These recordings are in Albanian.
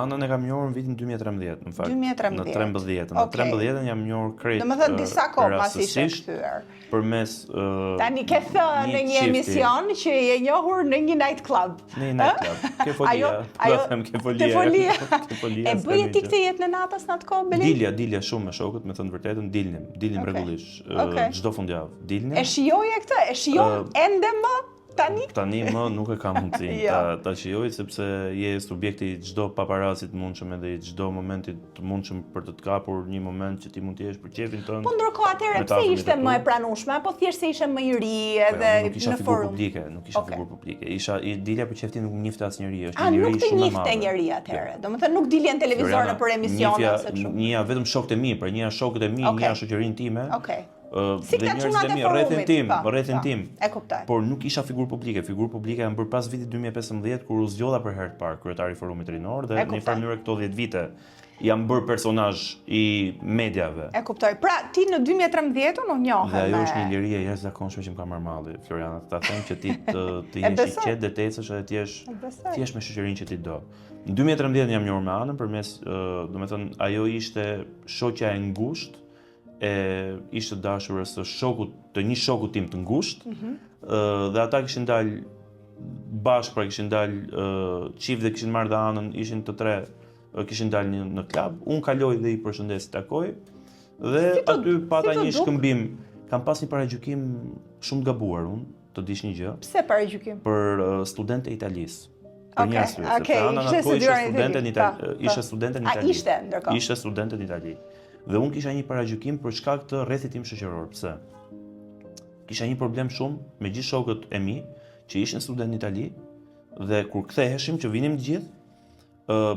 Anën e kam njohur në vitin 2013, në fakt. 2013. Në 13. Në 13 jam njohur krejt. Domethënë disa kohë pas ishe kthyer. Përmes Tani ke thënë në një emision që je njohur në një night club. Në një night club. Ke folia. Ke folia. E bëje ti këtë jetë në natës në atë kohë, Belin? Dilja shumë me shokët, me thënë vërtetën, dilnim rregullisht. Çdo fundjavë dilnim. E shijoje këtë? E shijon ende më? Tani më nuk e kam mundësin ta shijoj, sepse je subjekti i çdo paparacit mundshëm edhe i çdo momenti të mundshëm për të kapur një moment që ti mund të jesh për qefin tënd. Po ndërkohë atëherë pse ishte më e pranueshme, apo thjesht se ishe më i ri edhe në forum? Nuk isha figurë publike. Dilja për qeftin nuk njifte asnjëri, është një njeri shumë i madh. Nuk të njifte njëri atëherë. Domethënë nuk dilje në televizor nëpër emisione ose kështu. Njëja vetëm shokët e mi, pra njëja shokët e mi, njëja shoqërinë time. Si këta çunat e forumit, rrethin tim. E kuptoj. Por nuk isha figurë publike. Figurë publike jam bërë pas vitit 2015 kur u zgjodha për herë të parë kryetari i Forumit Rinor dhe në një farë mënyrë këto 10 vite jam bërë personazh i mediave. E kuptoj. Pra ti në 2013 u njohëm. Dhe ajo është një liri e jashtëzakonshme që më ka marrë malli, Floriana. Ta them që ti të jesh i qetë dhe të ecësh edhe të jesh me shoqërinë që ti do. Në 2013 jam njohur me Anën përmes, domethënë ajo ishte shoqja e ngushtë ishte dashurës të një shoku tim të ngushtë, dhe ata kishin dalë bashkë, pra kishin dalë çift dhe kishin marrë dhe Anën, ishin të tre, kishin dalë në klub, unë kaloj dhe i përshëndes, takoj, dhe aty pata një shkëmbim. Kam pas një paragjykim shumë gabuar unë, të dish një gjë. Pse paragjykim? Për studente Italisë. Për një arsye, sepse Ana në kohë ishte studente në Itali. Ishte ndërkohë. Ishte studente në Itali. Dhe unë kisha një paragjykim për shkak të rrethit tim shoqëror. Pse? Kisha një problem shumë me gjithë shokët e mi që ishin studentë në Itali dhe kur ktheheshim që vinim të gjithë,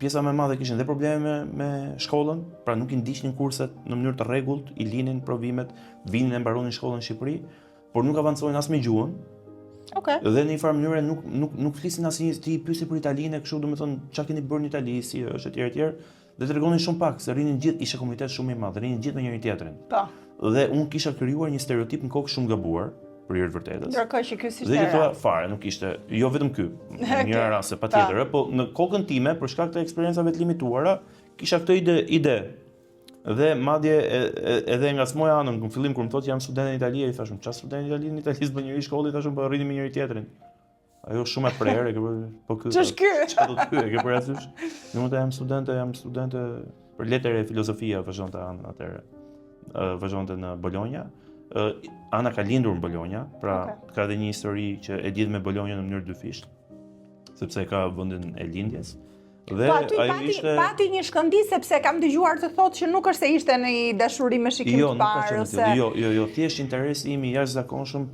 pjesa më e madhe kishin dhe probleme me shkollën, pra nuk i ndiqnin kurset në mënyrë të rregullt, i linin provimet, vinin e mbaronin shkollën në Shqipëri, por nuk avancojnë as me gjuhën. Dhe në një farë mënyrë nuk flisin asnjë, ti pyesi për Italinë, kështu domethënë çfarë keni bërë në Itali, si është etj. Dhe tregonin shumë pak se rrinin gjithë, ishte komunitet shumë i madh, rrinin gjithë me njëri tjetrin. Po. Dhe unë kisha krijuar një stereotip në kokë shumë gabuar për hir të vërtetës. Ndërkohë që ky ishte. Dhe thua fare, nuk ishte, jo vetëm ky, në një rast patjetër, po në kokën time për shkak të eksperiencave të limituara, kisha këtë ide. Dhe madje edhe ngacmoja Anën në fillim kur më thotë jam student në Itali, i thashëm çfarë student në Itali, në Itali s'bën njëri shkollë, i thashëm po rrinim me njëri tjetrin. Ajo shumë e prerë, po ky. Ç'është ky? Çfarë do të ky? E ke parasysh? Unë jam studente për letër e filozofia vazhdonte Ana atëherë. Vazhdonte në Bologna. Ana ka lindur në Bologna, pra ka edhe një histori që e lidh me Bologna në mënyrë dyfisht, sepse ka vendin e lindjes. Dhe ajo ishte pati një shkëndijë sepse kam dëgjuar të thotë që nuk është se ishte në një dashuri me shikim të parë ose jo, thjesht interesi im i jashtëzakonshëm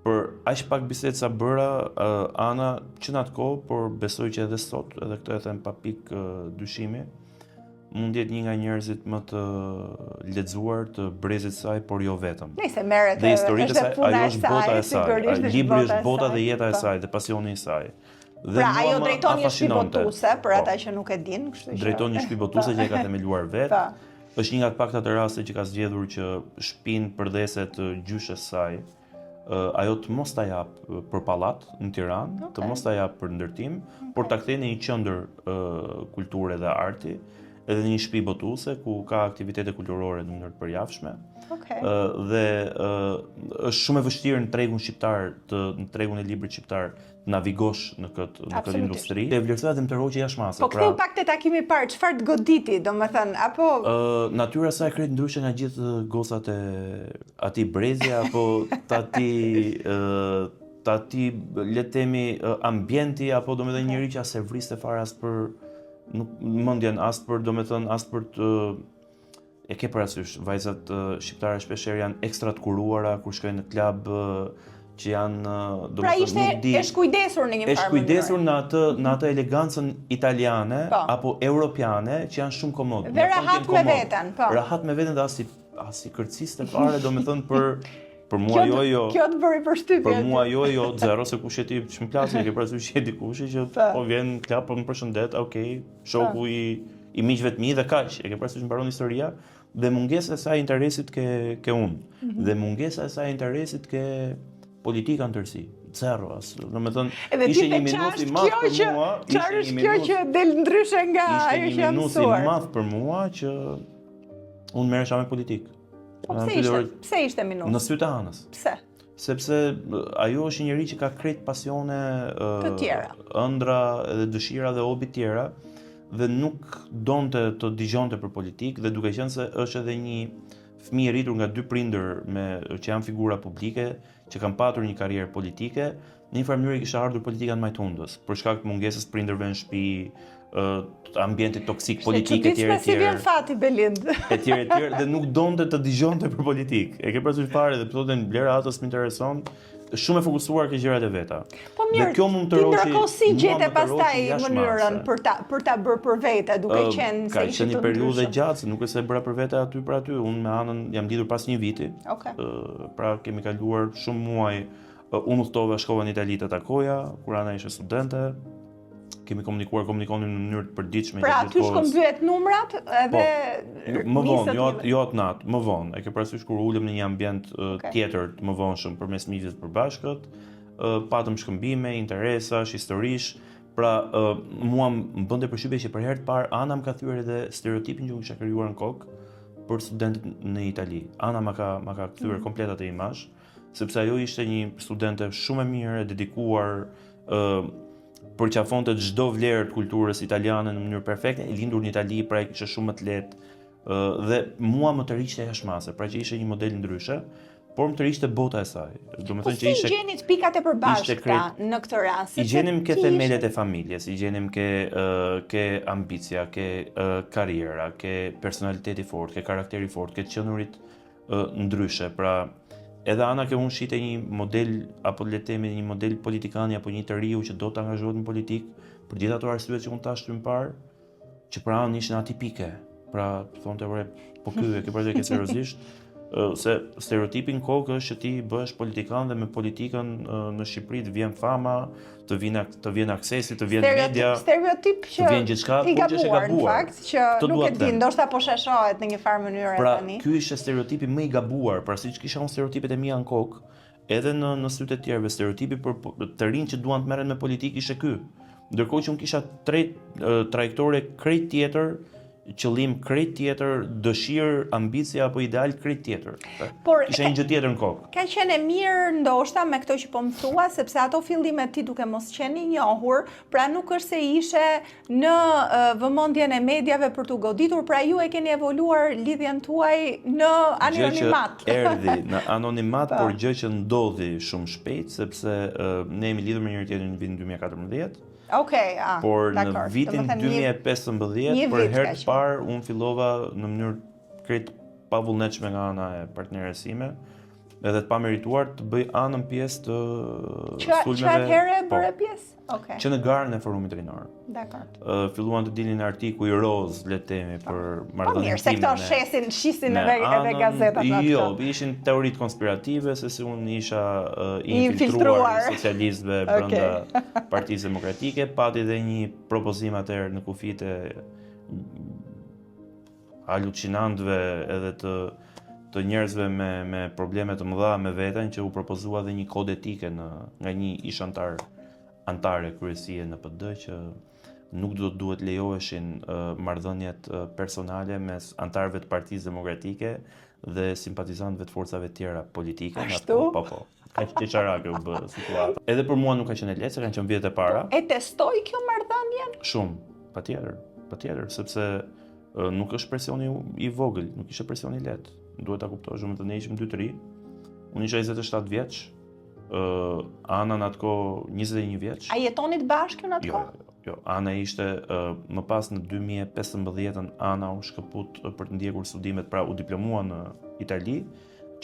për aq pak bisedë sa bëra Ana që në atë kohë, por besoj që edhe sot, edhe këtë e them pa pikë dyshimi, mund jetë një nga njerëzit më të lexuar të brezit saj, por jo vetëm. Nëse merret dhe historitë e saj, ajo është bota e saj, libri është bota dhe jeta e saj, dhe pasioni i saj. Pra ajo drejton një shtëpi botuese, për ata që nuk e din, kështu që drejton një shtëpi botuese që e ka themeluar vetë. Është një nga paktat e raste që ka zgjedhur që shtëpinë përdhese të gjyshes saj ajo të mos ta jap për pallat në Tiranë, të mos ta jap për ndërtim, por ta kthejë në një qendër kulture dhe arti, edhe një shtëpi botuese ku ka aktivitete kulturore në mënyrë të përjavshme. Dhe është shumë e vështirë në tregun shqiptar, në tregun e librit shqiptar, të navigosh në këtë industri. Te vlerësohet dhe më të rroqe jashtëmase. Po ktheu pak te takimi i parë, çfarë të goditi, domethënë, apo natyra saj krejt ndryshe nga gjithë gocat e atij brezi apo tati le të themi ambienti apo domethënë njëri që as e vriste fare as për nuk mendjen as për domethënë as për të e ke parasysh vajzat shqiptare shpeshherë janë ekstra të kuruara kur shkojnë në klub që janë domethënë nuk di. Pra ishte kujdesur në një farë. Është kujdesur në atë elegancën italiane apo europiane që janë shumë komode. Dhe rahat me veten, po. Rahat me veten dhe as i kërciste fare domethënë për mua jo. Kjo të bëri përshtypje. Për mua jo, zero se kush e ti çmplasi, ke parasysh që dikush që po vjen në klub po më përshëndet, okay, shoku i miqve të mi dhe kaq, e ke parasysh mbaron historia dhe mungesa e saj interesit ke unë. Dhe mungesa e saj interesit ke politika në tërësi. zero. Domethënë ishte një minutë i madh për mua, çfarë është kjo që del ndryshe nga ajo që jam mësuar. Ishte një minutë i madh për mua që unë merresha me politikë. Po pse ishte minutë? Në sy të Anës. Pse? Sepse ajo është një njeri që ka krejt pasione, të tjera, ëndra edhe dëshira dhe hobi tjera dhe nuk donte të dëgjonte për politikë dhe duke qenë se është edhe një fëmijë i rritur nga dy prindër që janë figura publike, që kanë patur një karrierë politike, në një farë mënyrë kishte ardhur politika në majtundës, për shkak të mungesës prindërve në shtëpi, ambientit toksik politik etj. Si vjen fati Belind. Etj. Dhe nuk donte të dëgjonte për politikë. E ke parasysh fare dhe thotë Blera Atës më intereson, shumë e fokusuar ke gjërat e veta. Po mirë, kjo mund të roshi. Ndërkohë si gjete pastaj mënyrën për ta bërë për vete, duke qenë se ishte një periudhë gjatë, nuk është se bëra për vete aty për aty. Unë me Anën jam lidhur pas një viti. Pra kemi kaluar shumë muaj. Unë udhtova, shkova në Itali të takoja, kur Ana ishte studente. Kemi komunikonim në mënyrë të përditshme. Pra aty shkëmbyet numrat edhe më vonë, jo atë natë, më vonë. E ke parasysh kur ulëm në një ambient tjetër të më vonshëm përmes miqve të përbashkët, patëm shkëmbime, interesash, historish. Pra mua më bënte përshtypje që për herë të parë Ana më ka thyer edhe stereotipin që unë kisha krijuar në kokë për studentët në Itali. Ana ma ka kthyer komplet atë imazh, sepse ajo ishte një studente shumë e mirë, e dedikuar, përqafonte çdo vlerë të kulturës italiane në mënyrë perfekte, i lindur në Itali, pra e kishte shumë më të lehtë dhe mua më të riqte jashmase, pra që ishte një model ndryshe, por më të riqte bota e saj. Po si i gjenit pikat e përbashkëta në këtë rast? I gjenim ke themelet e familjes, i gjenim ke ambicia, ke karriera, ke personaliteti fort, ke karakteri fort, ke qenurit ndryshe, pra edhe Ana ke unë shite një model, apo le të themi një model politikani apo një të riu që do të angazhohet në politikë, për gjithë ato arsyet që unë tash të më parë, që për Anën ishin atipike. Pra, thonte vore, po ky e ke parasysh ke seriozisht, se stereotipi në kokë është që ti bëhesh politikan dhe me politikën në Shqipëri të vjen fama, të vjen aksesi, të vjen media, stereotip që të vjen gjithçka, i gabuar në fakt që nuk e di, ndoshta po sheshohet në një farë mënyrë tani. Pra, ky ishte stereotipi më i gabuar, pra siç kisha unë stereotipet e mia në kokë, edhe në sytë e tjerëve stereotipi për të rinj që duan të merren me politikë ishte ky. Ndërkohë që unë kisha trajektore krejt tjetër, qëllim krejt tjetër, dëshirë, ambicia apo ideal krejt tjetër. Kisha një gjë tjetër në kokë. Ka qenë mirë ndoshta me këto që po më thua, sepse ato fillimet ti duke mos qenë i njohur, pra nuk është se ishe në vëmendjen e mediave për t'u goditur, pra ju e keni evoluar lidhjen tuaj në anonimat. Gjë që erdhi në anonimat, por gjë që ndodhi shumë shpejt, sepse ne jemi lidhur me njëri tjetrin në vitin 2014. Por në vitin 2015, për herë të parë, unë fillova në mënyrë krejt pavullnetshme nga ana e partneres sime, edhe të pamerituar të bëj anën pjesë të sulmeve. Çfarë herë bëre pjesë? Që në garën e forumit rinor. Filluan të dilnin artikuj roz, le të themi, për marrëdhënien time. Po mirë, se këto shisin edhe gazetat ato. Jo, ishin teoritë konspirative se si unë isha infiltruar i socialistëve brenda Partisë Demokratike, pati dhe një propozim atëherë në kufijtë alucinantëve edhe të njerëzve me probleme të mëdha me veten, që u propozua dhe një kod etike nga një ish antare kryesie në PD, që nuk duhet lejoheshin marrëdhëniet personale mes antarëve të Partisë Demokratike dhe simpatizantëve të forcave tjera politike. Ashtu? Po. Kaq çarake u bë situata. Edhe për mua nuk ka qenë lehtë, se kanë qenë vjet e para. E testoi kjo marrëdhënien? Shumë, patjetër, sepse nuk është presioni i vogël, nuk ishte presioni i lehtë. Duhet ta kuptosh, më të ne ishim 2-3. Unë isha 27 vjeç. Ana në atë kohë 21 vjeç. A jetonit bashkë në atë kohë? Jo. Ana ishte më pas në 2015 Ana u shkëput për të ndjekur studimet, pra u diplomua në Itali,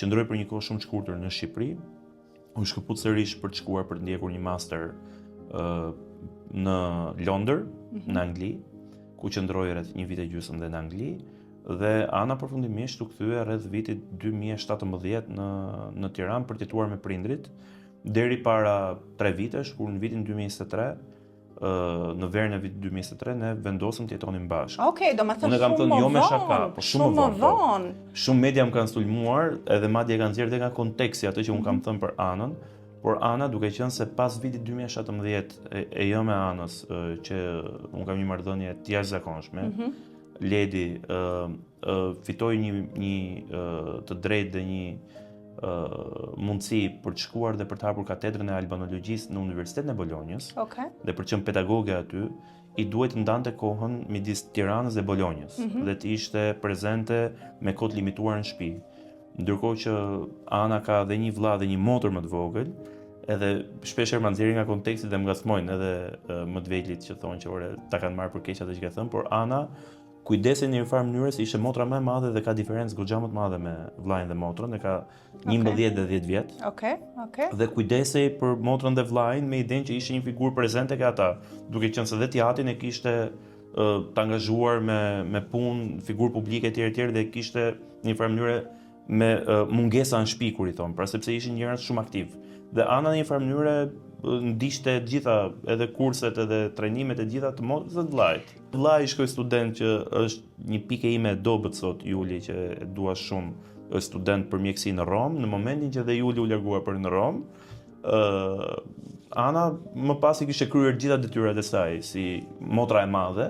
qëndroi për një kohë shumë të shkurtër në Shqipëri, u shkëput sërish për të shkuar për të ndjekur një master në Londër, në Angli, ku qëndroi rreth një vit e gjysmë dhe në Angli. Dhe Ana përfundimisht u kthye rreth vitit 2017 në Tiranë për të jetuar me prindrit, deri para 3 vitesh, kur në vitin 2023, në verën e vitit 2023, ne vendosëm të jetonim bashkë. Do më thënë shumë më vonë. Shumë media më kanë sulmuar, edhe madje kanë nxjerrë nga konteksti atë që unë kam thënë për Anën, Por Ana, duke qenë se pas vitit 2017 e jo me Anës, që unë kam një marrëdhënie të jashtëzakonshme, Ledi fitoi një të drejtë dhe një mundësi për të shkuar dhe për të hapur katedrën e albanologjisë në Universitetin e Bolonjës, dhe për të qenë pedagoge aty, i duhet të ndante kohën midis Tiranës dhe Bolonjës, dhe të ishte prezente me kohë të limituar në shtëpi. Ndërkohë që Ana ka dhe një vëlla dhe një motër më të vogël, edhe shpeshherë ma nxjerrin nga konteksti dhe më ngacmojnë edhe më të vejtlit që thonë që ore ta kanë marrë për keq atë që ka thënë, por Ana kujdesej në një farë mënyrë se ishte motra më e madhe dhe ka diferencë goxha më të madhe me vllain dhe motrën, e ka 11 dhe 10 vjet. Dhe kujdesej për motrën dhe vllain me idenë që ishte një figurë prezente ka ata, duke qenë se dhe teatrin e kishte të angazhuar me punë, figurë publike etj dhe kishte në një farë mënyrë me mungesa në shtëpi kur i thon, pra sepse ishin njerëz shumë aktiv. Dhe Ana në një farë mënyrë ndiqte gjitha edhe kurset edhe trajnimet e gjitha të motrës së vllait. Vllai shkoi student që është një pikë ime e dobët sot, Juli, që e dua shumë, është student për mjeksi në Rom. Në momentin që dhe Juli u largua për në Rom, Ana më pas i kishte kryer gjitha detyrat e saj si motra e madhe.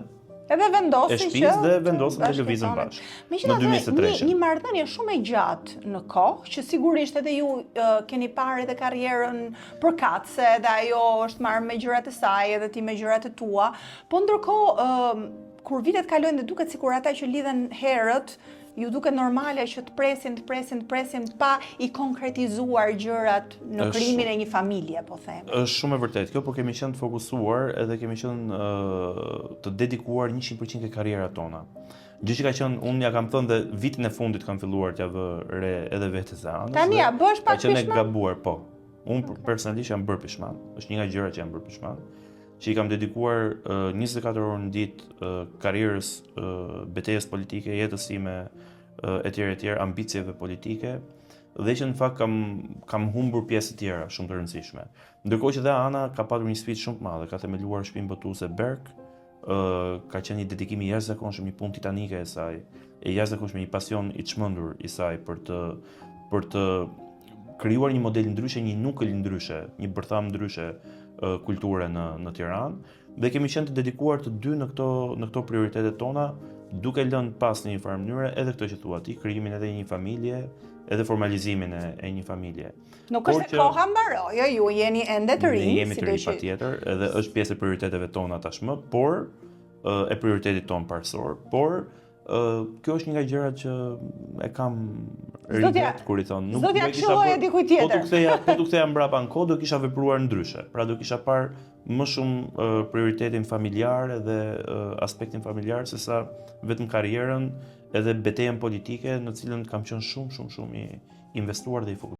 Edhe vendosën dhe lëvizën bashkë. Megjithatë, një marrëdhënie shumë e gjatë në kohë, që sigurisht edhe ju keni parë edhe karrierën përkatëse, dhe ajo është marrë me gjërat e saj edhe ti me gjërat e tua, po ndërkohë kur vitet kalojnë dhe duket sikur ata që lidhen herët ju duket normale që të presin pa i konkretizuar gjërat në krijimin e një familje, po them. Është shumë e vërtetë kjo, por kemi qenë të fokusuar edhe kemi qenë të dedikuar 100% ke karrierat tona. Gjë që ka qenë, unë ja kam thënë dhe vitin e fundit kam filluar t'ja vë re edhe vetes e Anës. Tani ja bësh pak pishman? Ka qenë e gabuar, po. Unë personalisht jam bërë pishman. Është një nga gjërat që jam bërë pishman, që i kam dedikuar 24 orë në ditë karrierës, betejës politike, jetës time etj, ambicieve politike, dhe që në fakt kam humbur pjesë të tjera shumë të rëndësishme. Ndërkohë që dhe Ana ka patur një sfidë shumë të madhe, ka themeluar shtëpinë botuese Berk, ka qenë një dedikim i jashtëzakonshëm, një punë titanike e saj, e jashtëzakonshme, një pasion i çmendur i saj për të krijuar një model ndryshe, një nukël ndryshe, një bërtham ndryshe kulture në Tiranë, dhe kemi qenë të dedikuar të dy në këto prioritetet tona, duke lënë pas në një farë mënyrë edhe këtë që thua ti, krijimin edhe një familje, edhe formalizimin e një familje. Nuk është se koha mbaroi, ju jeni ende të rinj, ne jemi të rinj patjetër, edhe është pjesë e prioriteteve tona tashmë, por e prioritetit ton parësor, por kjo është një nga gjërat që e kam rivet kur i thon, nuk do t'ja këshilloje dikujt tjetër. Po t'u ktheja mbrapa në kohë, do kisha vepruar ndryshe. Pra do kisha parë më shumë prioritetin familjar edhe aspektin familjar sesa vetëm karrierën edhe betejën politike në cilën kam qenë shumë i investuar dhe i fokusuar.